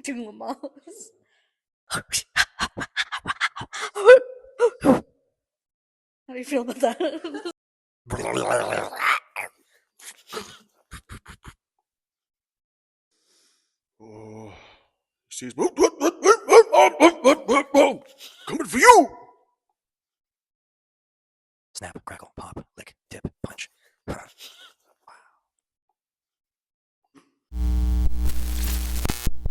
Doing the mouse. How do you feel about that? Oh, he says, coming for you. Snap, crackle, pop, lick.